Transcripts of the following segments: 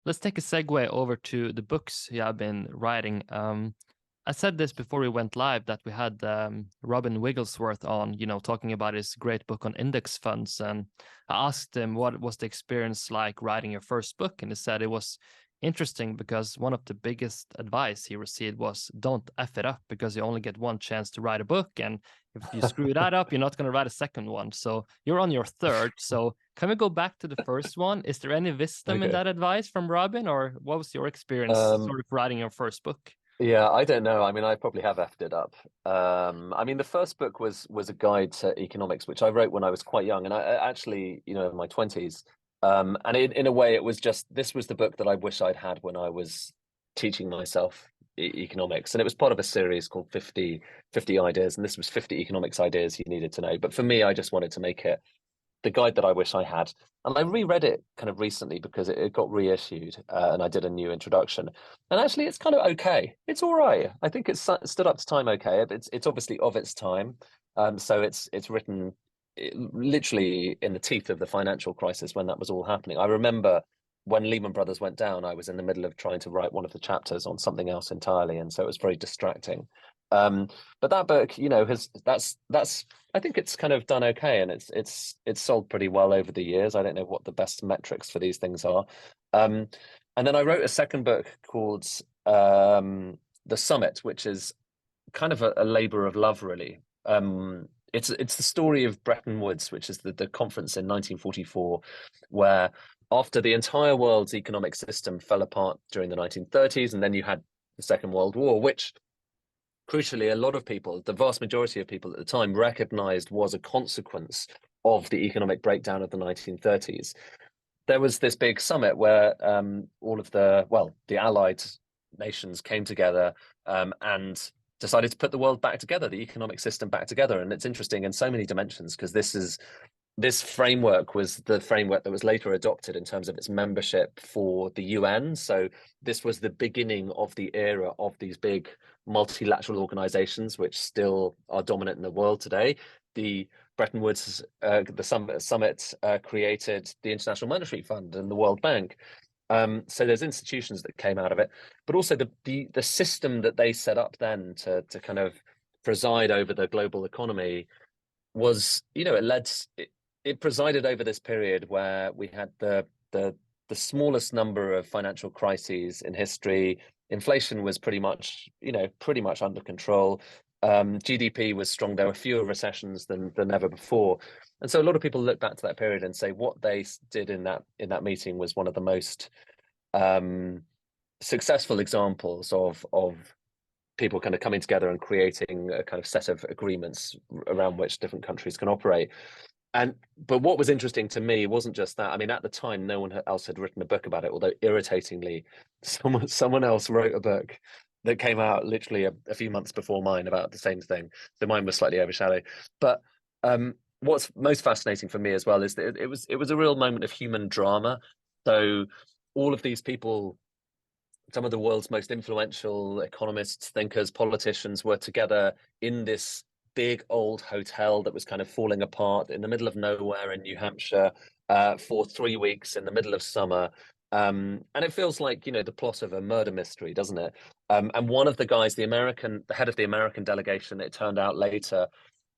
let's take a segue over to the books you have been writing. I said this before we went live that we had Robin Wigglesworth on, talking about his great book on index funds. And I asked him what was the experience like writing your first book. And he said it was interesting because one of the biggest advice he received was don't F it up because you only get one chance to write a book. And if you screw that up, you're not going to write a second one. So you're on your third. So can we go back to the first one? Is there any wisdom in Okay. that advice from Robin, or what was your experience Um, sort of writing your first book? yeah, I don't know. I mean, I probably have effed it up. I mean, the first book was a guide to economics, which I wrote when I was quite young, and I actually, in my 20s. And in a way, it was just this was the book that I wish I'd had when I was teaching myself economics, and it was part of a series called 50 ideas, and this was 50 economics ideas you needed to know. But for me, I just wanted to make it the guide that I wish I had. And I reread it kind of recently because it got reissued, and I did a new introduction. And actually, it's kind of okay. It's all right. I think it's stood up to time okay. It's obviously of its time. So it's written literally in the teeth of the financial crisis when that was all happening. I remember when Lehman Brothers went down, I was in the middle of trying to write one of the chapters on something else entirely, and so it was very distracting. Um, but that book, has that's I think it's kind of done okay, and it's sold pretty well over the years. I don't know what the best metrics for these things are. Um, and then I wrote a second book called The Summit, which is kind of a labor of love, really. It's the story of Bretton Woods, which is the conference in 1944, where after the entire world's economic system fell apart during the 1930s, and then you had the Second World War, which crucially, a lot of people, the vast majority of people at the time, recognized was a consequence of the economic breakdown of the 1930s. There was this big summit where all of the Allied nations came together and decided to put the world back together, the economic system back together. And it's interesting in so many dimensions because this framework was the framework that was later adopted in terms of its membership for the UN. So this was the beginning of the era of these big multilateral organizations, which still are dominant in the world today. The Bretton Woods, the summit created the International Monetary Fund and the World Bank. So there's institutions that came out of it, but also the system that they set up then to kind of preside over the global economy was, it presided over this period where we had the smallest number of financial crises in history. Inflation was pretty much under control. GDP was strong. There were fewer recessions than ever before, and so a lot of people look back to that period and say what they did in that meeting was one of the most um, successful examples of people kind of coming together and creating a kind of set of agreements around which different countries can operate. But what was interesting to me wasn't just that. I mean, at the time, no one else had written a book about it, although irritatingly, someone else wrote a book that came out literally a few months before mine about the same thing. So mine was slightly overshadowed. But what's most fascinating for me as well is that it was a real moment of human drama. So all of these people, some of the world's most influential economists, thinkers, politicians were together in this big old hotel that was kind of falling apart in the middle of nowhere in New Hampshire for 3 weeks in the middle of summer. And it feels like, the plot of a murder mystery, doesn't it? And one of the guys, the head of the American delegation, it turned out later,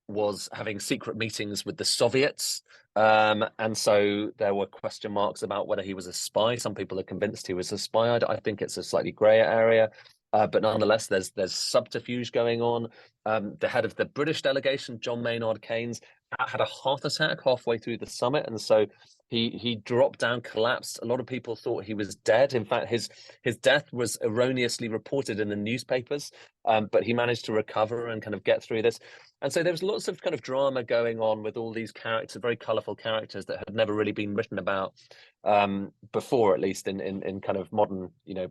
was having secret meetings with the Soviets. And so there were question marks about whether he was a spy. Some people are convinced he was a spy. I think it's a slightly grayer area. But nonetheless, there's subterfuge going on. The head of the British delegation, John Maynard Keynes, had a heart attack halfway through the summit, and so he dropped down, collapsed. A lot of people thought he was dead. In fact, his death was erroneously reported in the newspapers, but he managed to recover and kind of get through this. And so there was lots of kind of drama going on with all these characters, very colourful characters that had never really been written about before, at least in kind of modern,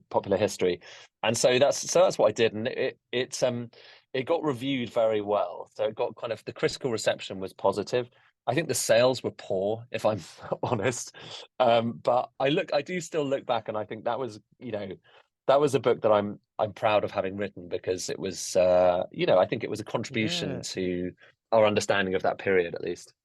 popular history. And so that's what I did, and it got reviewed very well. So it got kind of the critical reception was positive. I think the sales were poor, if I'm honest. But I do still look back, and I think that was a book that I'm proud of having written because it was, I think it was a contribution Yeah. to our understanding of that period, at least.